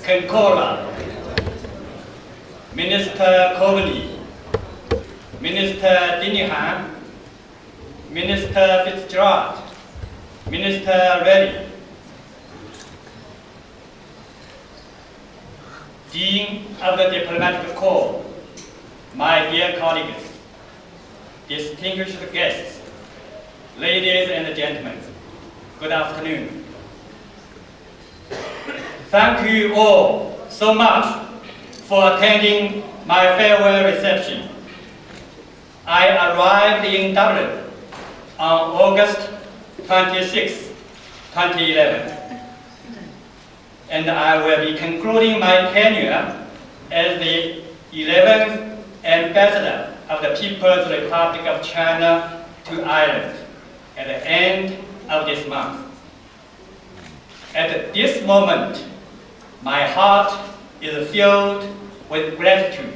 Kenkola, Minister Coveney, Minister Dinihan, Minister Fitzgerald, Minister Reddy, Dean of the Diplomatic Corps, my dear colleagues, distinguished guests, ladies and gentlemen, good afternoon. Thank you all so much for attending my farewell reception. I arrived in Dublin on August 26, 2011, and I will be concluding my tenure as the 11th Ambassador of the People's Republic of China to Ireland at the end of this month. At this moment, my heart is filled with gratitude,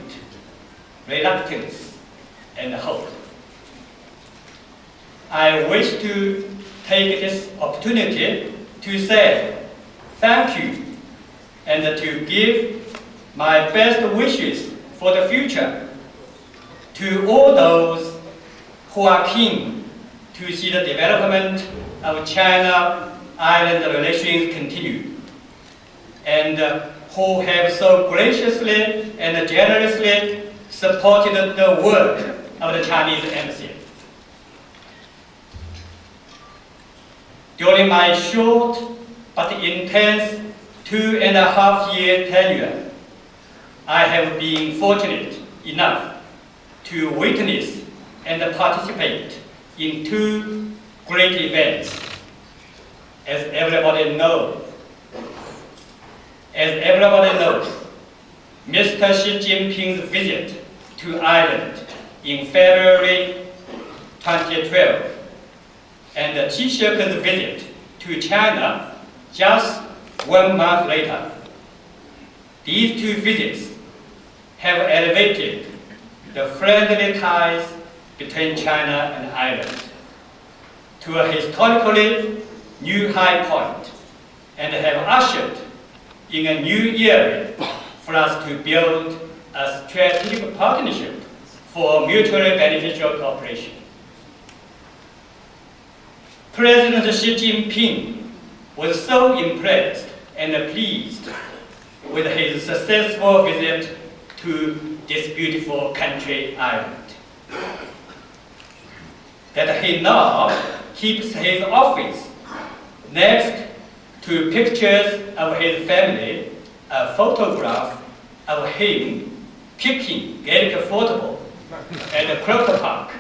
reluctance, and hope. I wish to take this opportunity to say thank you and to give my best wishes for the future to all those who are keen to see the development of China-Ireland relations continue, and who have so graciously and generously supported the work of the Chinese Embassy. During my short but intense 2.5-year tenure, I have been fortunate enough to witness and participate in two great events. As everybody knows, Mr. Xi Jinping's visit to Ireland in February 2012 and the Taoiseach's visit to China just 1 month later. These two visits have elevated the friendly ties between China and Ireland to a historically new high point and have ushered in a new era for us to build a strategic partnership for mutually beneficial cooperation. President Xi Jinping was so impressed and pleased with his successful visit to this beautiful country, Ireland, that he now keeps his office next to pictures of his family, a photograph of him kicking Gaelic football at the Croker Park.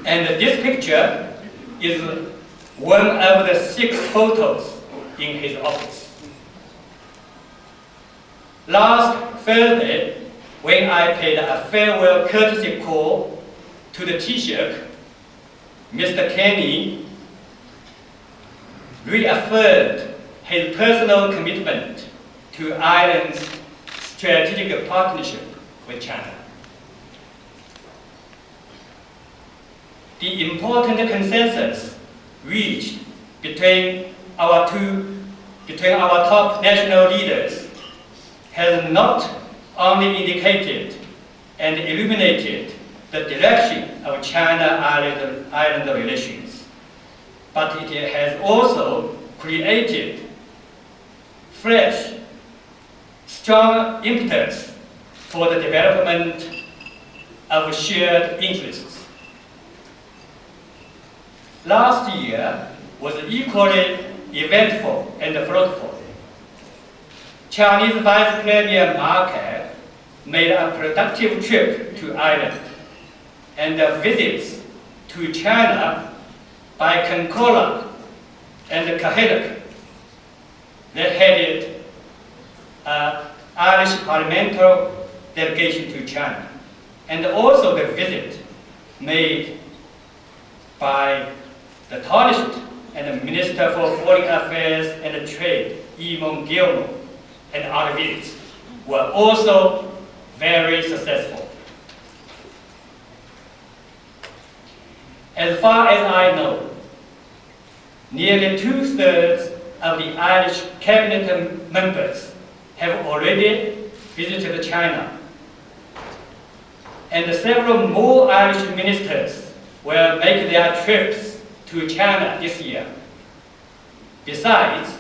And this picture is one of the 6 photos in his office. Last Thursday, when I paid a farewell courtesy call to the Taoiseach, Mr. Kenny reaffirmed his personal commitment to Ireland's strategic partnership with China. The important consensus reached between our top national leaders has not only indicated and illuminated the direction of China-Ireland relations, but it has also created fresh, strong impetus for the development of shared interests. Last year was equally eventful and fruitful. Chinese Vice Premier Ma Kai made a productive trip to Ireland, and visits to China by Kenkola and Kahilek. They headed an Irish parliamentary delegation to China, and also the visit made by the Taoiseach and the Minister for Foreign Affairs and Trade, Eamon Gilmore, and other visits were also very successful. As far as I know, nearly 2/3 of the Irish cabinet members have already visited China, and several more Irish ministers will make their trips to China this year. Besides,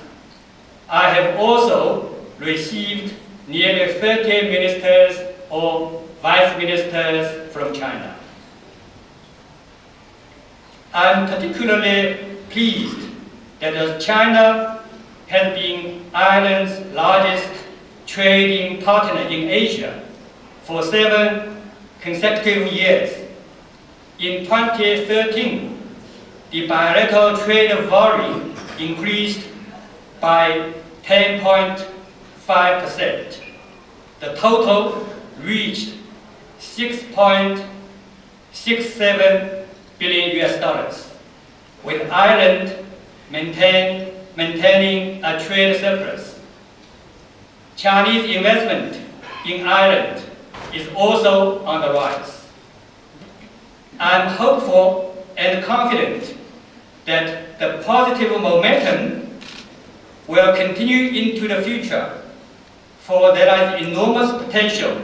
I have also received nearly 30 ministers or vice ministers from China. I'm particularly pleased that China has been Ireland's largest trading partner in Asia for 7 consecutive years. In 2013, the bilateral trade volume increased by 10.5%. The total reached $6.67 billion, with Ireland maintaining a trade surplus. Chinese investment in Ireland is also on the rise. I'm hopeful and confident that the positive momentum will continue into the future, for there is enormous potential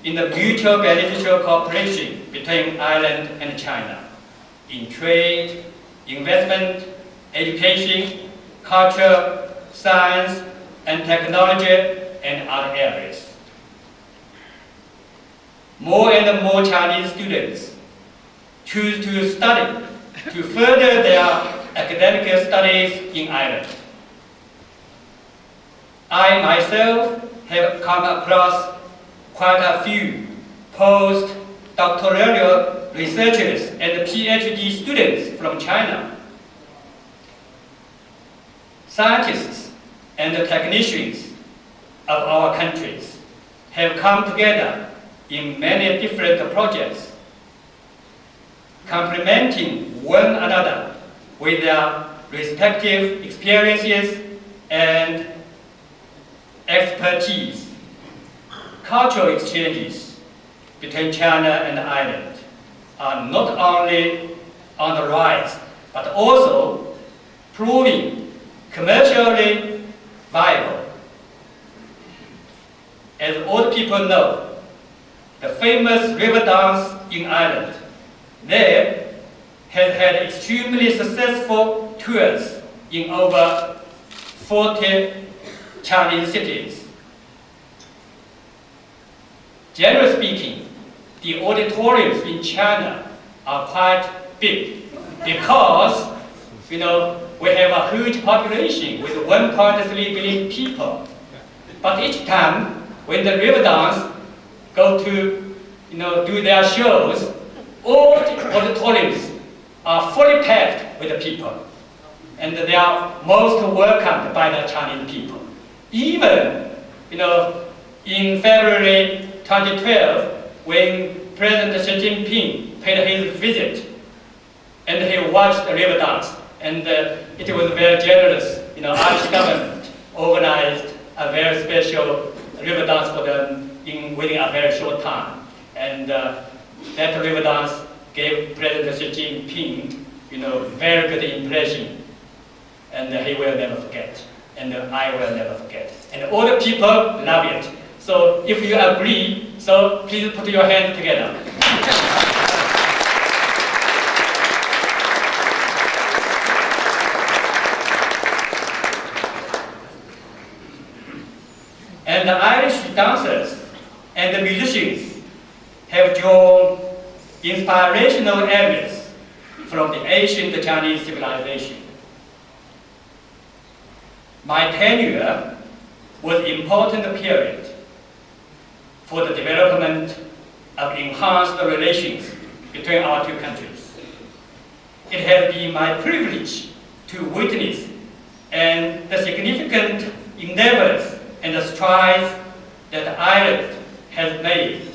in the mutual beneficial cooperation between Ireland and China in trade, investment, education, culture, science, and technology, and other areas. More and more Chinese students choose to study to further their academic studies in Ireland. I myself have come across quite a few post-doctoral researchers and PhD students from China. Scientists and technicians of our countries have come together in many different projects, complementing one another with their respective experiences and expertise. Cultural exchanges between China and Ireland are not only on the rise, but also proving commercially viable. As all people know, the famous river dance in Ireland there has had extremely successful tours in over 40 Chinese cities. Generally speaking, the auditoriums in China are quite big because, we have a huge population with 1.3 billion people. But each time when the river dance go to, do their shows, all the auditoriums are fully packed with the people, and they are most welcomed by the Chinese people. Even, in February 2012, when President Xi Jinping paid his visit, and he watched the river dance, and it was very generous. Irish government organized a very special river dance for them within a very short time, and that river dance gave President Xi Jinping, very good impression, and he will never forget, and I will never forget, and all the people love it. So if you agree, so please put your hands together. And the Irish dancers and the musicians have drawn inspirational elements from the ancient Chinese civilization. My tenure was an important period for the development of enhanced relations between our two countries. It has been my privilege to witness and the significant endeavors and the strides that Ireland has made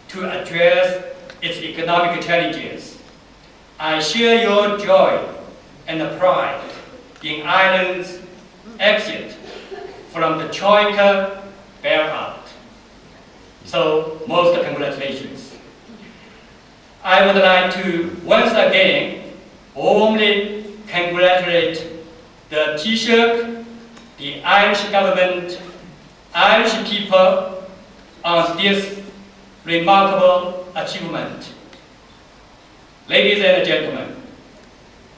to address its economic challenges. I share your joy and pride in Ireland's exit from the Troika bailout. So, most congratulations. I would like to once again warmly congratulate the Taoiseach, the Irish government, Irish people on this remarkable achievement. Ladies and gentlemen,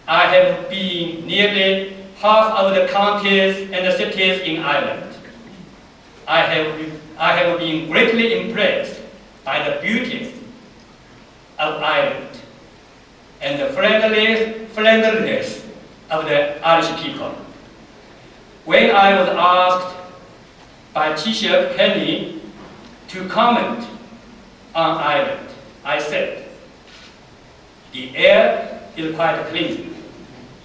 I have been nearly half of the counties and the cities in Ireland. I have been greatly impressed by the beauty of Ireland and the friendliness of the Irish people. When I was asked by Taoiseach Henry to comment on Ireland, I said, the air is quite clean.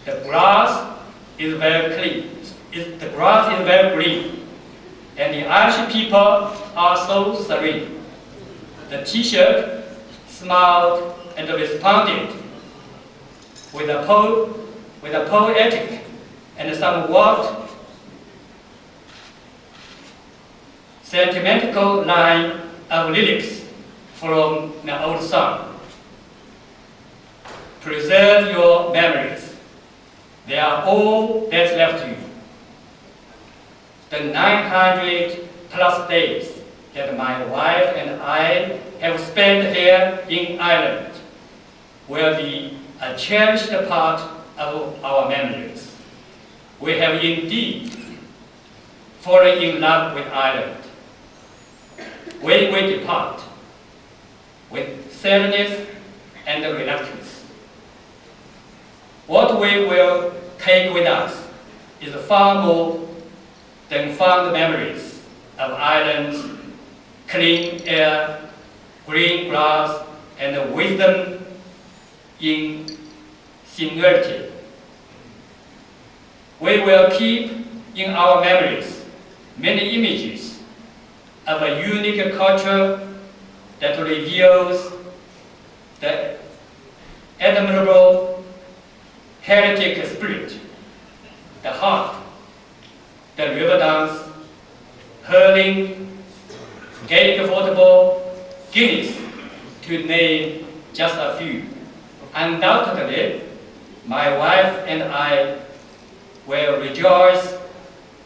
The grass is very clean. The grass is very green. And the Irish people are so serene. The Taoiseach smiled and responded with a poetic and somewhat sentimental line of lyrics from an old song. Preserve your memories. They are all that's left to you. The 900 plus days that my wife and I have spent here in Ireland will be a cherished part of our memories. We have indeed fallen in love with Ireland. When we depart, with sadness and reluctance, what we will take with us is far more than fond memories of Ireland's clean air, green grass, and wisdom in sincerity. We will keep in our memories many images of a unique culture that reveals the admirable heritage spirit, the harp, the river dance, hurling, Gaelic football, Guinness, to name just a few. Undoubtedly, my wife and I will rejoice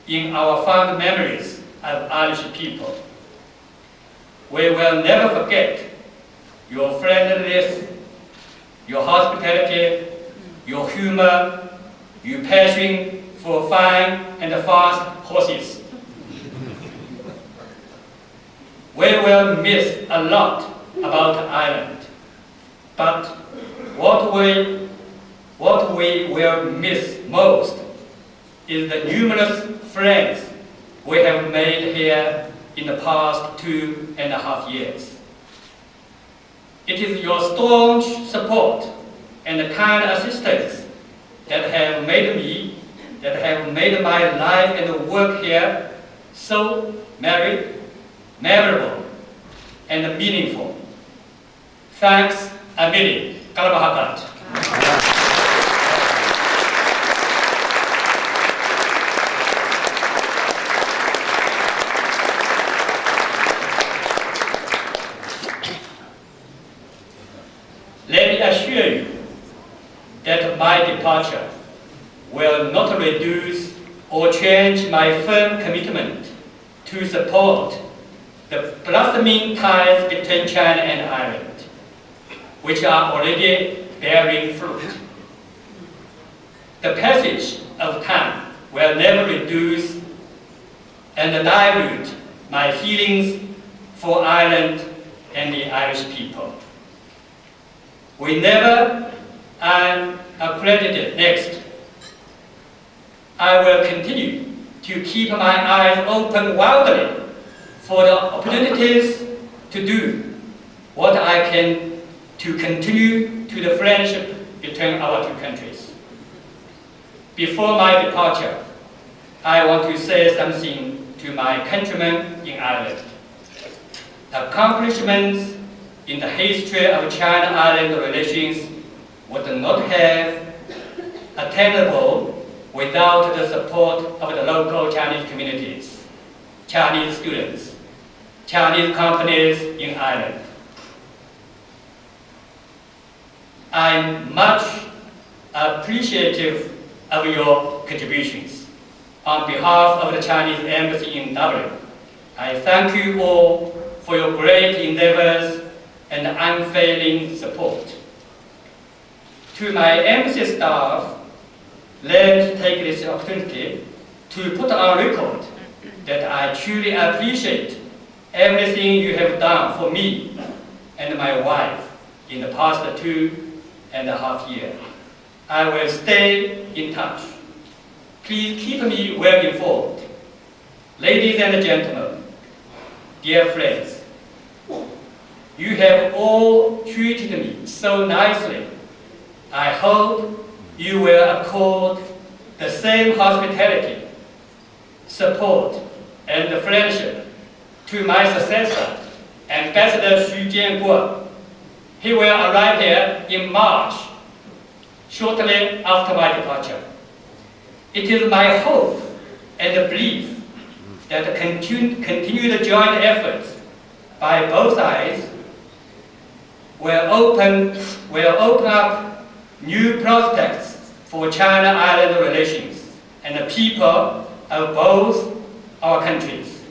in our fond memories of Irish people. We will never forget your friendliness, your hospitality, your humor, your passion for fine and fast horses. We will miss a lot about Ireland, but what we will miss most is the numerous friends we have made here in the past 2.5 years. It is your staunch support and kind assistance that have made my life and work here so memorable and meaningful. Thanks a million. Kalabahakat. Let me assure you that my departure will not reduce or change my firm commitment to support the blossoming ties between China and Ireland, which are already bearing fruit. The passage of time will never reduce and dilute my feelings for Ireland and the Irish people. Whenever I'm accredited next, I will continue to keep my eyes open wildly for the opportunities to do what I can to continue to the friendship between our two countries. Before my departure, I want to say something to my countrymen in Ireland. Accomplishments in the history of China-Ireland relations would not have attainable without the support of the local Chinese communities, Chinese students, Chinese companies in Ireland. I'm much appreciative of your your contributions. On behalf of the Chinese Embassy in Dublin, I thank you all for your great endeavors and unfailing support. To my embassy staff, let me take this opportunity to put on record that I truly appreciate everything you have done for me and my wife in the past 2.5 years. I will stay in touch. Please keep me well informed. Ladies and gentlemen, dear friends, you have all treated me so nicely. I hope you will accord the same hospitality, support, and friendship to my successor, Ambassador Xu Jianguo. He will arrive here in March, shortly after my departure. It is my hope and belief that continued joint efforts by both sides will open up new prospects for China-Ireland relations, and the people of both our countries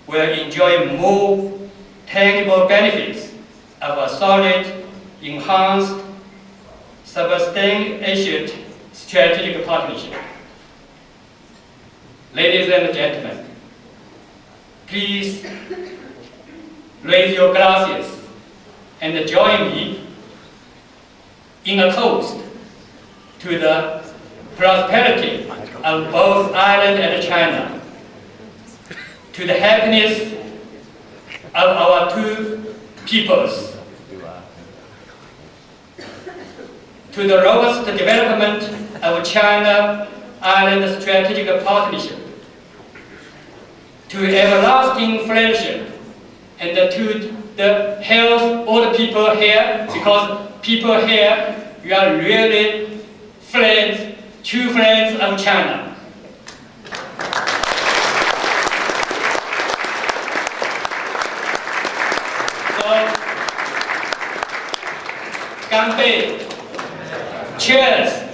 will enjoy more tangible benefits of a solid, enhanced, substantiated strategic partnership. Ladies and gentlemen, please raise your glasses and join me in a toast to the prosperity of both Ireland and China, to the happiness of our two peoples, to the robust development of China-Ireland strategic partnership, to everlasting friendship, and to the health of all the people here, because people here, you are really friends, true friends of China. So, 干杯 Cheers!